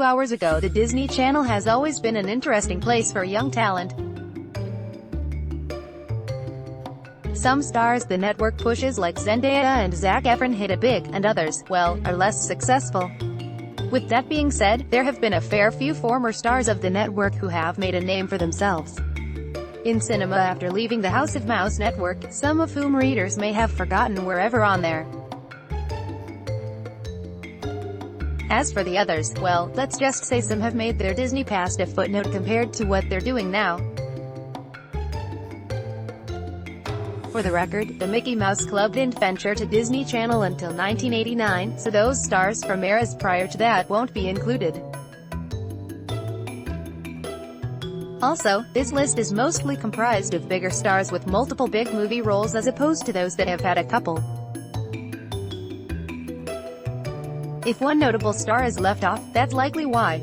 hours ago. The Disney Channel has always been an interesting place for young talent. Some stars the network pushes like Zendaya and Zac Efron hit it big, and others, well, are less successful. With that being said, there have been a fair few former stars of the network who have made a name for themselves in cinema after leaving the House of Mouse network, some of whom readers may have forgotten were ever on there. As for the others, well, let's just say some have made their Disney past a footnote compared to what they're doing now. For the record, the Mickey Mouse Club didn't venture to Disney Channel until 1989, so those stars from eras prior to that won't be included. Also, this list is mostly comprised of bigger stars with multiple big movie roles as opposed to those that have had a couple. If one notable star is left off, that's likely why.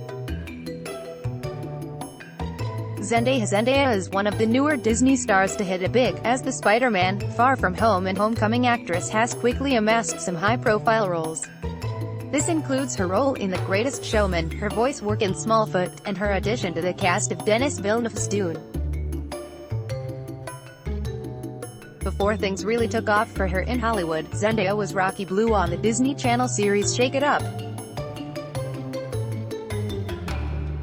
Zendaya is one of the newer Disney stars to hit it big, as the Spider-Man, Far From Home and Homecoming actress has quickly amassed some high-profile roles. This includes her role in The Greatest Showman, her voice work in Smallfoot, and her addition to the cast of Denis Villeneuve's Dune. Before things really took off for her in Hollywood, Zendaya was Rocky Blue on the Disney Channel series Shake It Up.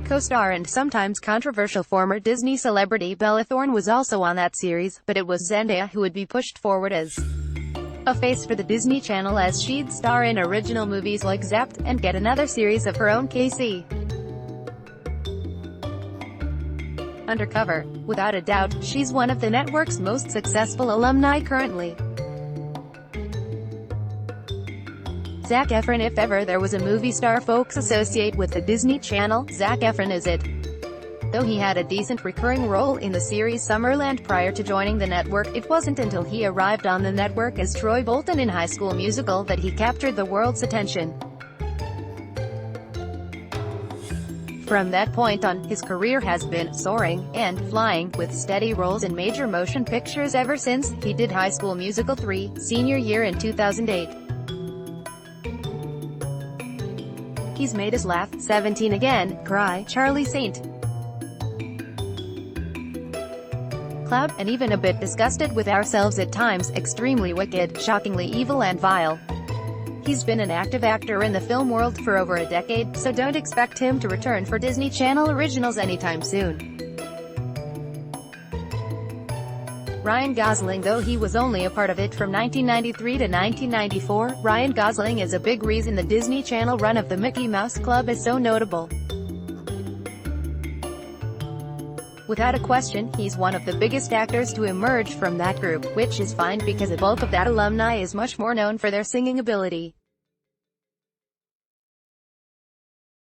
Co-star and sometimes controversial former Disney celebrity Bella Thorne was also on that series, but it was Zendaya who would be pushed forward as a face for the Disney Channel as she'd star in original movies like Zapped, and get another series of her own KC. Undercover. Without a doubt, she's one of the network's most successful alumni currently. Zac Efron. If ever there was a movie star folks associate with the Disney Channel, Zac Efron is it. Though he had a decent recurring role in the series Summerland prior to joining the network, it wasn't until he arrived on the network as Troy Bolton in High School Musical that he captured the world's attention. From that point on, his career has been soaring and flying, with steady roles in major motion pictures ever since he did High School Musical 3, senior year in 2008. He's made us laugh, 17 Again, cry, Charlie Saint, Cloud, and even a bit disgusted with ourselves at times, extremely wicked, shockingly evil and vile. He's been an active actor in the film world for over a decade, so don't expect him to return for Disney Channel originals anytime soon. Ryan Gosling. Though he was only a part of it from 1993 to 1994, Ryan Gosling is a big reason the Disney Channel run of the Mickey Mouse Club is so notable. Without a question, he's one of the biggest actors to emerge from that group, which is fine because a bulk of that alumni is much more known for their singing ability.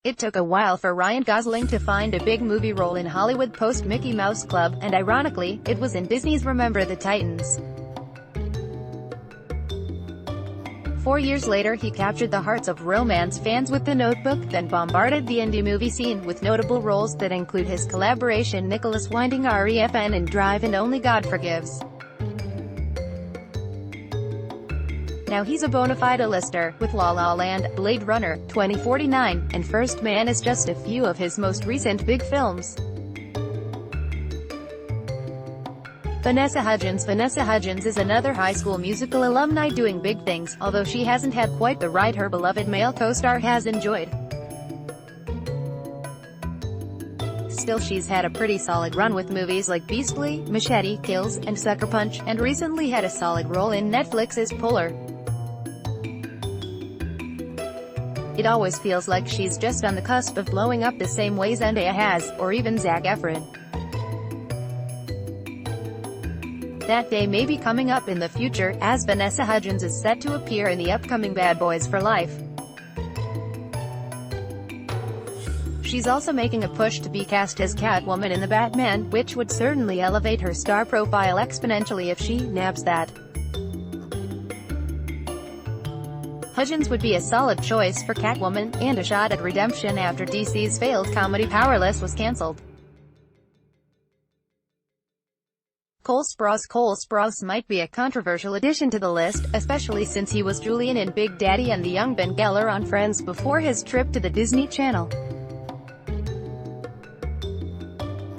It took a while for Ryan Gosling to find a big movie role in Hollywood post-Mickey Mouse Club, and ironically, it was in Disney's Remember the Titans. 4 years later he captured the hearts of romance fans with The Notebook, then bombarded the indie movie scene with notable roles that include his collaboration Nicholas Winding Refn in Drive and Only God Forgives. Now he's a bona fide A-lister, with La La Land, Blade Runner, 2049, and First Man as just a few of his most recent big films. Vanessa Hudgens. Vanessa Hudgens is another High School Musical alumni doing big things, although she hasn't had quite the ride her beloved male co-star has enjoyed. Still, she's had a pretty solid run with movies like Beastly, Machete, Kills, and Sucker Punch, and recently had a solid role in Netflix's Polar. It always feels like she's just on the cusp of blowing up the same way Zendaya has, or even Zac Efron. That day may be coming up in the future, as Vanessa Hudgens is set to appear in the upcoming Bad Boys for Life. She's also making a push to be cast as Catwoman in The Batman, which would certainly elevate her star profile exponentially if she nabs that. Hudgens would be a solid choice for Catwoman, and a shot at redemption after DC's failed comedy Powerless was cancelled. Cole Sprouse might be a controversial addition to the list, especially since he was Julian in Big Daddy and the young Ben Geller on Friends before his trip to the Disney Channel.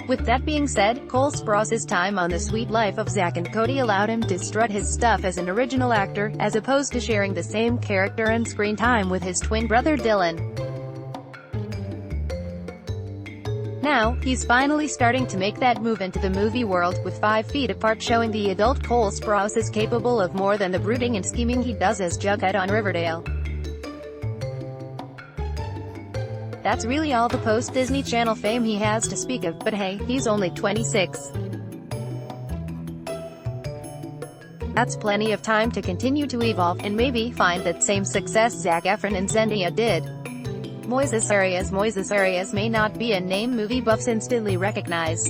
With that being said, Cole Sprouse' time on The Sweet Life of Zack and Cody allowed him to strut his stuff as an original actor, as opposed to sharing the same character and screen time with his twin brother Dylan. Now, he's finally starting to make that move into the movie world, with 5 Feet Apart showing the adult Cole Sprouse is capable of more than the brooding and scheming he does as Jughead on Riverdale. That's really all the post-Disney Channel fame he has to speak of, but hey, he's only 26. That's plenty of time to continue to evolve, and maybe find that same success Zac Efron and Zendaya did. Moises Arias may not be a name movie buffs instantly recognize.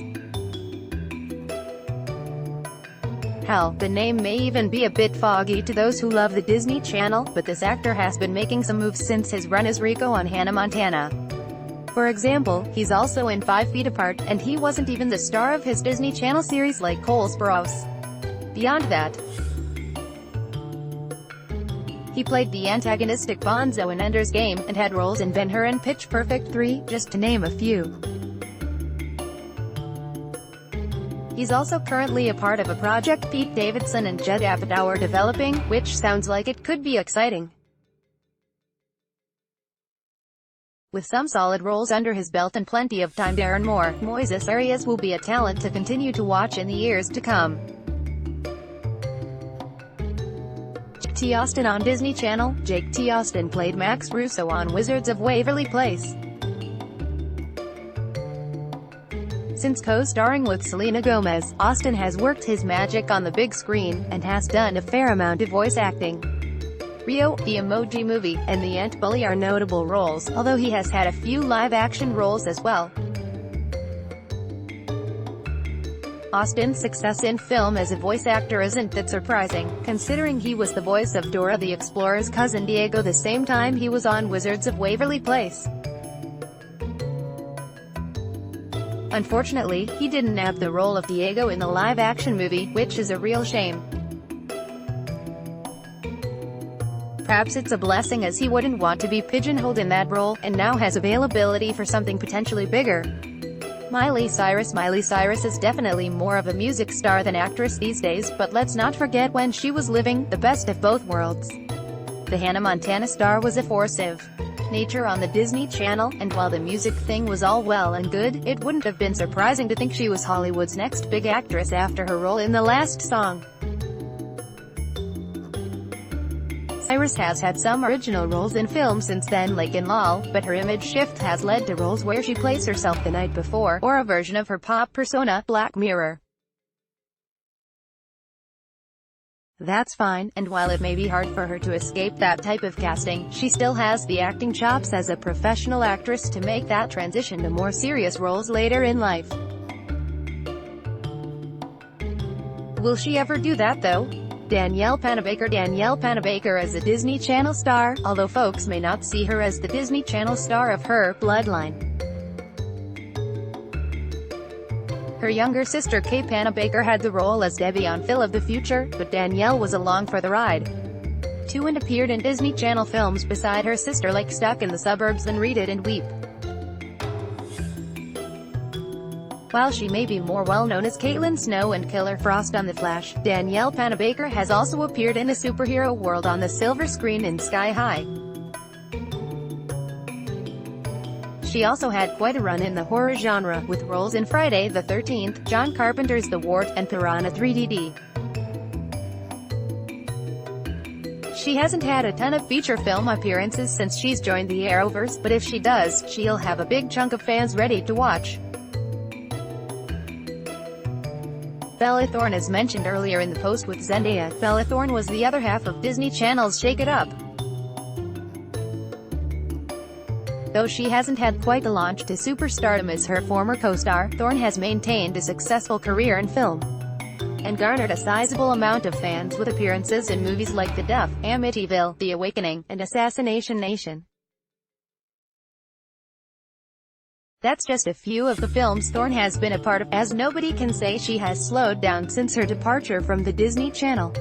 Hell, the name may even be a bit foggy to those who love the Disney Channel, but this actor has been making some moves since his run as Rico on Hannah Montana. For example, he's also in 5 Feet Apart, and he wasn't even the star of his Disney Channel series like Cole Sprouse. Beyond that, he played the antagonistic Bonzo in Ender's Game, and had roles in Ben-Hur and Pitch Perfect 3, just to name a few. He's also currently a part of a project Pete Davidson and Judd Apatow are developing, which sounds like it could be exciting. With some solid roles under his belt and plenty of time to earn more, Moises Arias will be a talent to continue to watch in the years to come. T. Austin on Disney Channel. Jake T. Austin played Max Russo on Wizards of Waverly Place. Since co-starring with Selena Gomez, Austin has worked his magic on the big screen, and has done a fair amount of voice acting. Rio, The Emoji Movie, and The Ant Bully are notable roles, although he has had a few live-action roles as well. Austin's success in film as a voice actor isn't that surprising, considering he was the voice of Dora the Explorer's cousin Diego the same time he was on Wizards of Waverly Place. Unfortunately, he didn't nab the role of Diego in the live-action movie, which is a real shame. Perhaps it's a blessing, as he wouldn't want to be pigeonholed in that role, and now has availability for something potentially bigger. Miley Cyrus is definitely more of a music star than actress these days, but let's not forget when she was living the best of both worlds. The Hannah Montana star was a force of nature on the Disney Channel, and while the music thing was all well and good, it wouldn't have been surprising to think she was Hollywood's next big actress after her role in The Last Song. Cyrus has had some original roles in film since then, like in LOL, but her image shift has led to roles where she plays herself the night before, or a version of her pop persona, Black Mirror. That's fine, and while it may be hard for her to escape that type of casting, she still has the acting chops as a professional actress to make that transition to more serious roles later in life. Will she ever do that though? Danielle Panabaker is a Disney Channel star, although folks may not see her as the Disney Channel star of her bloodline. Her younger sister Kay Panabaker had the role as Debbie on Phil of the Future, but Danielle was along for the ride too and appeared in Disney Channel films beside her sister like Stuck in the Suburbs and Read It and Weep. While she may be more well-known as Caitlin Snow and Killer Frost on The Flash, Danielle Panabaker has also appeared in a superhero world on the silver screen in Sky High. She also had quite a run in the horror genre, with roles in Friday the 13th, John Carpenter's The Ward, and Piranha 3D. She hasn't had a ton of feature film appearances since she's joined the Arrowverse, but if she does, she'll have a big chunk of fans ready to watch. Bella Thorne, as mentioned earlier in the post with Zendaya, Bella Thorne was the other half of Disney Channel's Shake It Up. Though she hasn't had quite the launch to superstardom as her former co-star, Thorne has maintained a successful career in film, and garnered a sizable amount of fans with appearances in movies like The Duff, Amityville, The Awakening, and Assassination Nation. That's just a few of the films Thorne has been a part of, as nobody can say she has slowed down since her departure from the Disney Channel.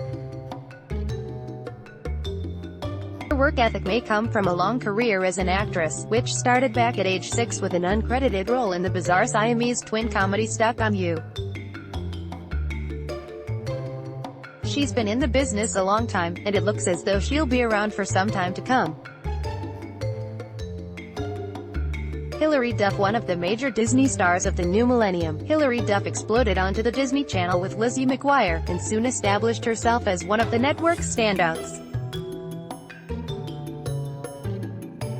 work ethic may come from a long career as an actress, which started back at age 6 with an uncredited role in the bizarre Siamese twin comedy Stuck on You. She's been in the business a long time, and it looks as though she'll be around for some time to come. Hilary Duff, one of the major Disney stars of the new millennium, Hilary Duff exploded onto the Disney Channel with Lizzie McGuire, and soon established herself as one of the network's standouts.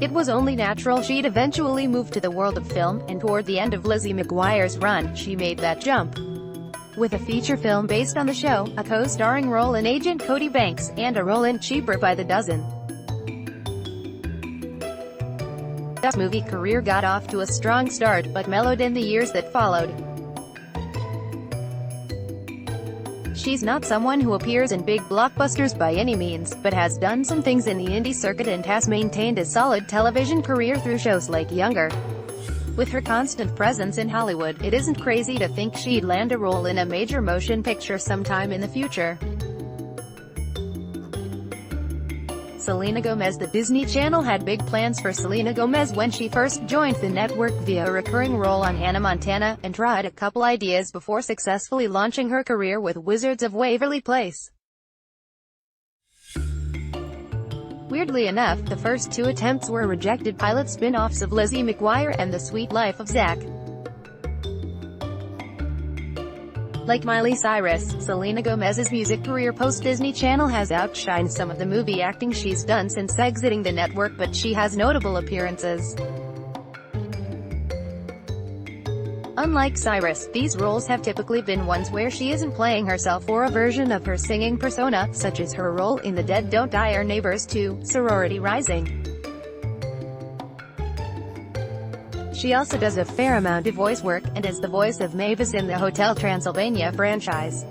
It was only natural she'd eventually move to the world of film, and toward the end of Lizzie McGuire's run, she made that jump. With a feature film based on the show, a co-starring role in Agent Cody Banks, and a role in Cheaper by the Dozen. Duff's movie career got off to a strong start, but mellowed in the years that followed. She's not someone who appears in big blockbusters by any means, but has done some things in the indie circuit and has maintained a solid television career through shows like Younger. With her constant presence in Hollywood, it isn't crazy to think she'd land a role in a major motion picture sometime in the future. Selena Gomez. The Disney Channel had big plans for Selena Gomez when she first joined the network via a recurring role on Hannah Montana, and tried a couple ideas before successfully launching her career with Wizards of Waverly Place. Weirdly enough, the first two attempts were rejected pilot spin-offs of Lizzie McGuire and The Sweet Life of Zac. Like Miley Cyrus, Selena Gomez's music career post-Disney Channel has outshined some of the movie acting she's done since exiting the network, but she has notable appearances. Unlike Cyrus, these roles have typically been ones where she isn't playing herself or a version of her singing persona, such as her role in The Dead Don't Die or Neighbors 2, Sorority Rising. She also does a fair amount of voice work, and is the voice of Mavis in the Hotel Transylvania franchise.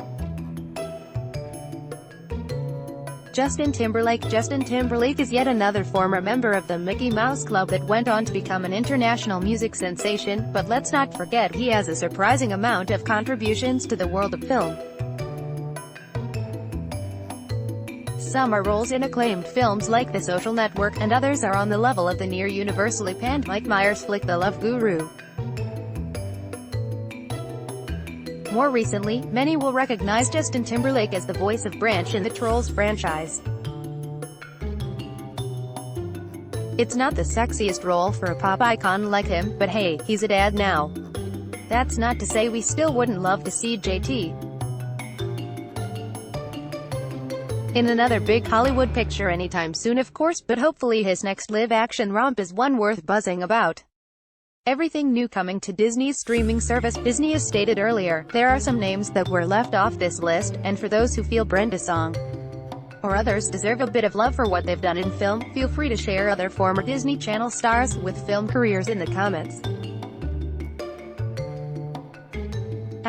Justin Timberlake is yet another former member of the Mickey Mouse Club that went on to become an international music sensation, but let's not forget he has a surprising amount of contributions to the world of film. Some are roles in acclaimed films like The Social Network, and others are on the level of the near-universally panned Mike Myers flick The Love Guru. More recently, many will recognize Justin Timberlake as the voice of Branch in the Trolls franchise. It's not the sexiest role for a pop icon like him, but hey, he's a dad now. That's not to say we still wouldn't love to see JT in another big Hollywood picture anytime soon, of course, but hopefully his next live-action romp is one worth buzzing about. Everything new coming to Disney's streaming service. Disney has stated earlier, there are some names that were left off this list, and for those who feel Brenda Song or others deserve a bit of love for what they've done in film, feel free to share other former Disney Channel stars with film careers in the comments.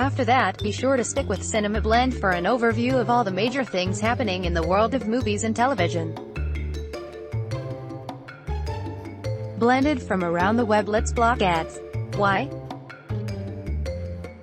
After that, be sure to stick with Cinema Blend for an overview of all the major things happening in the world of movies and television. Blended from around the web. Let's block ads. Why?